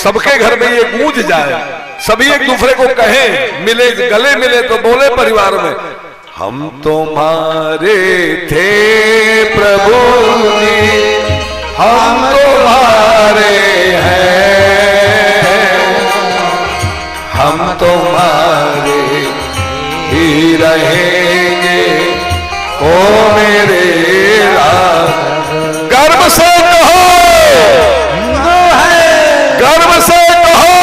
सबके घर में ये गूंज जाए, सभी एक दूसरे को कहें, मिले गले मिले तो बोले परिवार में, हम तुम्हारे थे प्रभु जी, हम तुम्हारे हैं, हम तुम्हारे ही रहेंगे ओ मेरे राम। गर्व से कहो, गर्व से कहो,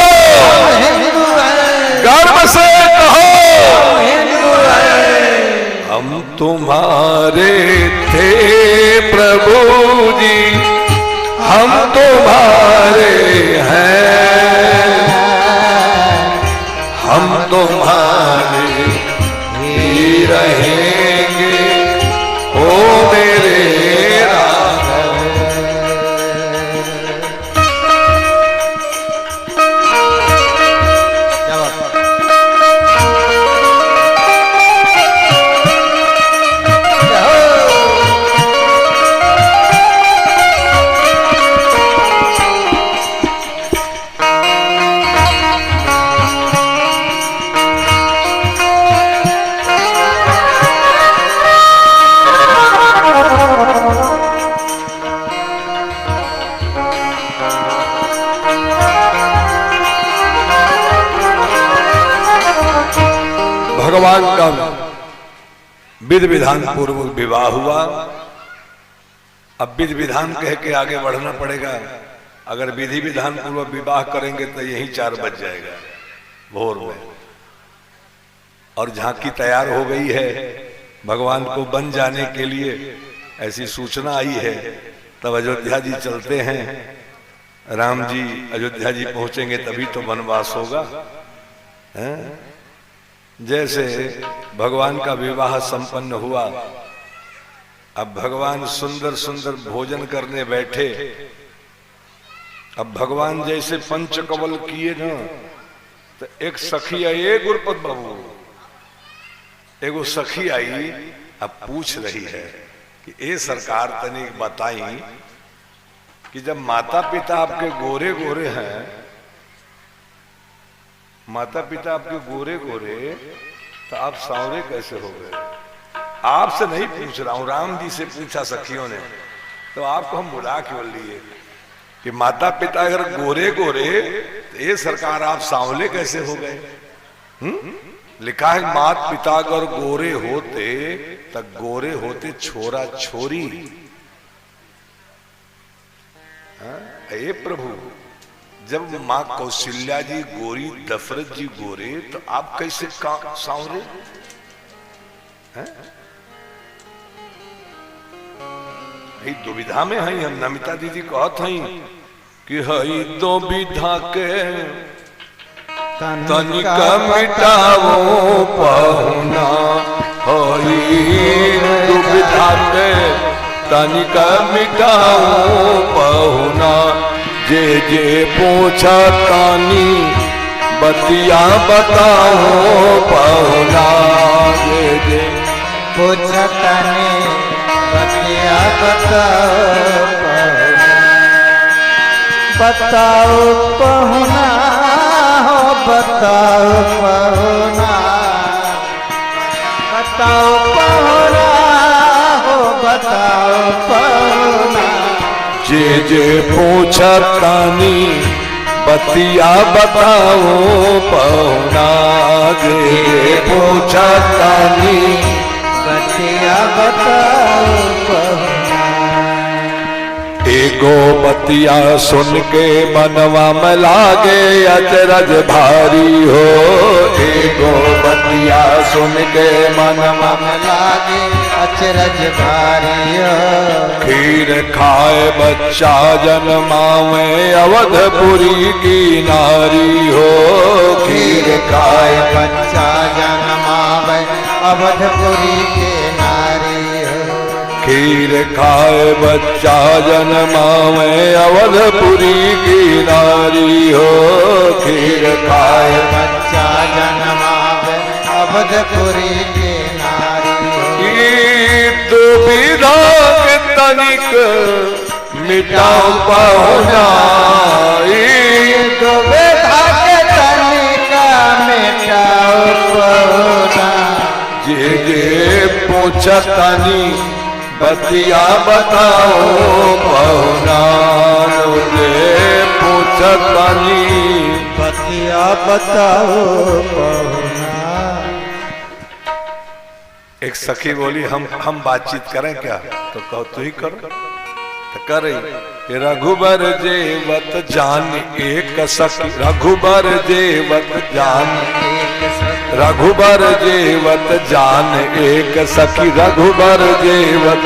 गर्व से कहो, हम तुम्हारे थे प्रभु जी, हम तुम्हारे हैं, हम तुम्हारे ही रहेंगे ओ मेरे भगवान का विधि विधान पूर्वक विवाह हुआ। अब विधि विधान कह के आगे बढ़ना पड़ेगा। अगर विधि विधान पूर्वक विवाह करेंगे तो यही 4 बज जाएगा भोर में। और झांकी तैयार हो गई है भगवान को बन जाने के लिए, ऐसी सूचना आई है। तब अयोध्या जी चलते हैं, राम जी अयोध्या जी पहुंचेंगे तभी तो वनवास होगा। जैसे भगवान का विवाह संपन्न हुआ, अब भगवान सुंदर सुंदर भोजन करने बैठे। अब भगवान जैसे पंचकवल किए ना, तो एक सखी आई, एक गुरपत बाबू, एगो सखी आई, अब पूछ रही है कि ए सरकार तनिक बताई कि जब माता पिता आपके गोरे गोरे हैं, माता पिता आपके गोरे गोरे, तो आप सांवरे कैसे हो गए? आपसे नहीं पूछ रहा हूं, राम जी से पूछा सखियों ने। तो आपको हम बुला क्यों लिए कि माता पिता अगर गोरे गोरे, तो ये सरकार आप सांवले कैसे हो गए? लिखा है माता पिता अगर गोरे होते तो गोरे होते छोरा छोरी। हे प्रभु, जब माँ कौशल्या जी गोरी, दशरथ जी गोरे, तो आप कैसे सांवरे? दुविधा में है हम। नमिता दीदी कहत हैं कि हई दुविधा के तनिका मिटाओ पहुना, हई दुविधा के तनिका मिटाओ पहुना। जे जे पूछा तानी बतिया बताओ पहुना, जे जे पूछा तानी बतिया बताओ पहुना। बताओ पहुना हो, बताओ पहुना, बताओ पहुना हो, बताओ पहुना। जे जे पूछा तानी बतिया बताओ पहुना, जे जे पूछा तानी बतिया बताओ पहुना। एगो बतिया सुन के मनवा में लागे अचरज भारी हो। एगो बतिया सुन के मनवा में लागे अचरज भारी हो। खीर खाए बच्चा जन्मावे अवधपुरी की नारी हो। खीर खाए बच्चा जन्मावे अवधपुरी के नारी हो। खीर खाए बच्चा जन्मावे अवधपुरी की नारी हो। खीर खाए बच्चा जन्मावे अवधपुरी के नारी हो। दुविधा के तनिक मिटाओ पहुना, दुविधा के तनिका मिटाओ पहुना। जे जे पूछतनी बतिया बताओ पहुना, जे पूछतनी बतिया बताओ पहुना। एक सखी बोली हम बातचीत करें क्या? तो कहो तू ही करो। तो कर रही। रघुबर जेवत जान एक सखी, रघुबर जेवत जान, रघुबर जेवत जान एक सखी, रघुबर जेवत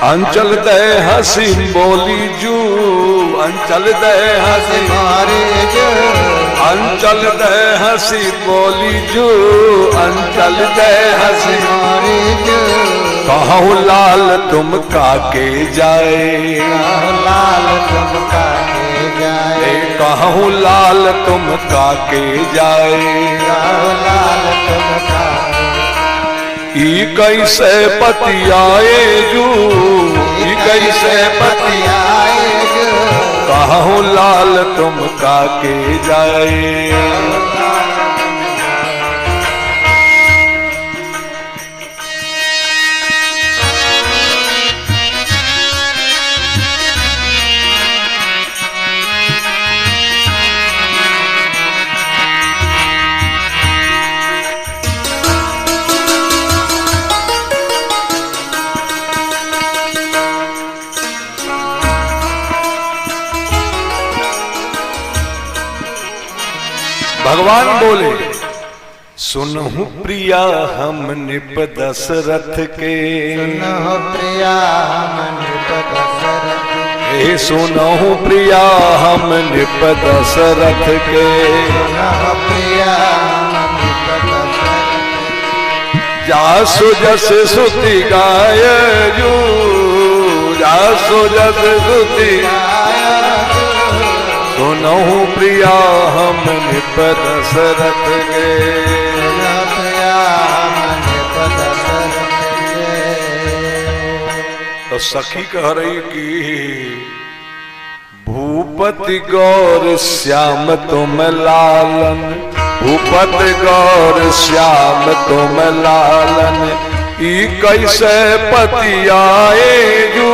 अंचल दे हसी बोली जू, अंचल दे हसी मारे जो, अंचल दे हसी बोली जू, अंचल दे हसी मारे जो। कहूँ लाल तुम काके जाए, लाल तुम काके जाए, कहूँ लाल तुम काके जाए। लाल तुम काके। ई कैसे पतियाए जू, ई कैसे पतियाए जो, कहूँ लाल तुम काके जाए। भगवान बोले सुनहु प्रिया हम निप दशरथ के, सुनहु प्रिया हम निप दशरथ के, हे सुनहु प्रिया हम निप दशरथ के। सुनहु प्रिया हम निप दशरथ के। जासु जस सुति गाय जू, जासु जस सुति सुनहु प्रिया हम निप दशरथ के। तो सखी कह रही कि भूपति गौर श्याम तुम लालन, भूपति गौर श्याम तुम लालन, ई कैसे पति आए जू,